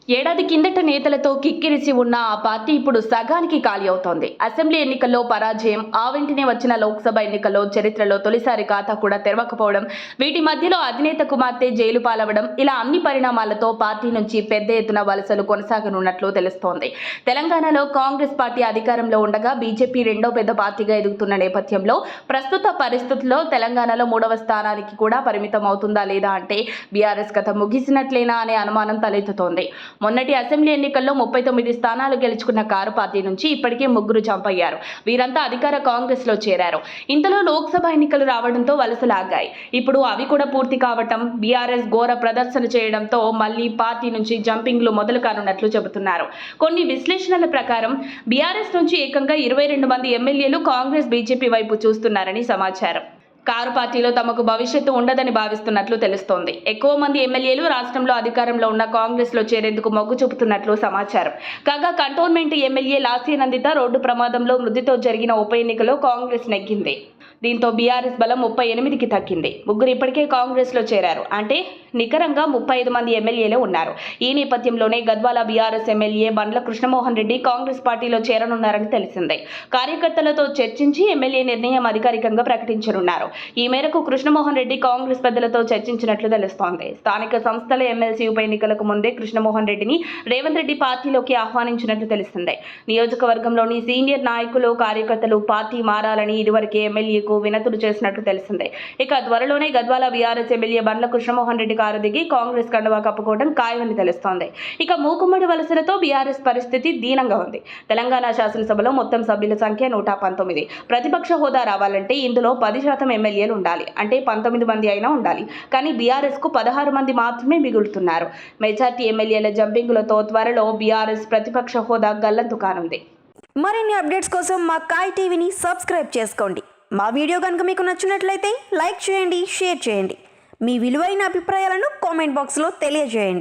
ఏడాది కిందట నేతలతో కిక్కిరిసి ఉన్న ఆ పార్టీ ఇప్పుడు సగానికి ఖాళీ అవుతోంది. అసెంబ్లీ ఎన్నికల్లో పరాజయం, ఆ వెంటనే వచ్చిన లోక్సభ ఎన్నికల్లో చరిత్రలో తొలిసారి ఖాతా కూడా తెరవకపోవడం, వీటి మధ్యలో అధినేత కుమార్తె జైలు పాలవడం, ఇలా అన్ని పరిణామాలతో పార్టీ నుంచి పెద్ద ఎత్తున వలసలు కొనసాగనున్నట్లు తెలుస్తోంది. తెలంగాణలో కాంగ్రెస్ పార్టీ అధికారంలో ఉండగా బీజేపీ రెండో పెద్ద పార్టీగా ఎదుగుతున్న నేపథ్యంలో ప్రస్తుత పరిస్థితుల్లో తెలంగాణలో 3వ స్థానానికి కూడా పరిమితం అవుతుందా లేదా అంటే బీఆర్ఎస్ కథ ముగిసినట్లేనా అనే అనుమానం తలెత్తుతోంది. మొన్నటి అసెంబ్లీ ఎన్నికల్లో 39 స్థానాలు గెలుచుకున్న కారు పార్టీ నుంచి ఇప్పటికే 3 జంప్ అయ్యారు. వీరంతా అధికార కాంగ్రెస్ లో చేరారు. ఇంతలో లోక్సభ ఎన్నికలు రావడంతో వలసలు ఆగాయి. ఇప్పుడు అవి కూడా పూర్తి కావటం, బీఆర్ఎస్ ఘోర ప్రదర్శన చేయడంతో మళ్లీ పార్టీ నుంచి జంపింగ్లు మొదలు కానున్నట్లు చెబుతున్నారు. కొన్ని విశ్లేషణల ప్రకారం బీఆర్ఎస్ నుంచి ఏకంగా 22 మంది ఎమ్మెల్యేలు కాంగ్రెస్ బీజేపీ వైపు చూస్తున్నారని సమాచారం. కారు పార్టీలో తమకు భవిష్యత్తు ఉండదని భావిస్తున్నట్లు తెలుస్తోంది. ఎక్కువ మంది ఎమ్మెల్యేలు రాష్ట్రంలో అధికారంలో ఉన్న కాంగ్రెస్ లో చేరేందుకు మొగ్గు చూపుతున్నట్లు సమాచారం. కాగా కంటోన్మెంట్ ఎమ్మెల్యే లాస్యనందిత రోడ్డు ప్రమాదంలో మృతితో జరిగిన ఉప ఎన్నికలో కాంగ్రెస్ నెగ్గింది. దీంతో బీఆర్ఎస్ బలం 38కి తగ్గింది. 3 ఇప్పటికే కాంగ్రెస్ లో చేరారు. అంటే నికరంగా 35 మంది ఎమ్మెల్యేలే ఉన్నారు. ఈ నేపథ్యంలోనే గద్వాల బీఆర్ఎస్ ఎమ్మెల్యే బండ్ల కృష్ణమోహన్ రెడ్డి కాంగ్రెస్ పార్టీలో చేరనున్నారని తెలిసిందే. కార్యకర్తలతో చర్చించి ఎమ్మెల్యే నిర్ణయం అధికారికంగా ప్రకటించనున్నారు. ఈ మేరకు కృష్ణమోహన్ రెడ్డి కాంగ్రెస్ పెద్దలతో చర్చించినట్లు తెలుస్తోంది. స్థానిక సంస్థల ఎమ్మెల్సీ ఉప ఎన్నికలకు ముందే కృష్ణమోహన్ రెడ్డిని రేవంత్ రెడ్డి పార్టీలోకి ఆహ్వానించినట్లు తెలిసిందే. నియోజకవర్గంలోని సీనియర్ నాయకులు, కార్యకర్తలు పార్టీ మారాలని ఇదివరకే ఎమ్మెల్యేకు వినతులు చేసినట్లు తెలిసిందే. ఇక త్వరలోనే గద్వాల బీఆర్ఎస్ ఎమ్మెల్యే బండ్ల కృష్ణమోహన్ రెడ్డి కారు దిగి కాంగ్రెస్ కండువా కప్పుకోవడం ఖాయమని తెలుస్తోంది. ఇక మూకుమ్మడి వలసలతో బీఆర్ఎస్ పరిస్థితి దీనంగా ఉంది. తెలంగాణ శాసనసభలో మొత్తం సభ్యుల సంఖ్య 119. ప్రతిపక్ష హోదా రావాలంటే ఇందులో 10% ఎమ్మెల్యేలు ఉండాలి. అంటే 19 మంది అయినా ఉండాలి. కానీ బీఆర్ఎస్ కు 16 మంది మాత్రమే మిగులుతున్నారు. మెజార్టీ ఎమ్మెల్యేల జంపింగులతో త్వరలో బీఆర్ఎస్ ప్రతిపక్ష హోదా గల్లంతు కానుంది. మరిన్ని అప్డేట్స్ కోసం మా కాయ్ టీవీని సబ్స్క్రైబ్ చేసుకోండి. మా వీడియో కనుక మీకు నచ్చినట్లయితే లైక్ చేయండి, షేర్ చేయండి. మీ విలువైన అభిప్రాయాలను కామెంట్ బాక్స్లో తెలియజేయండి.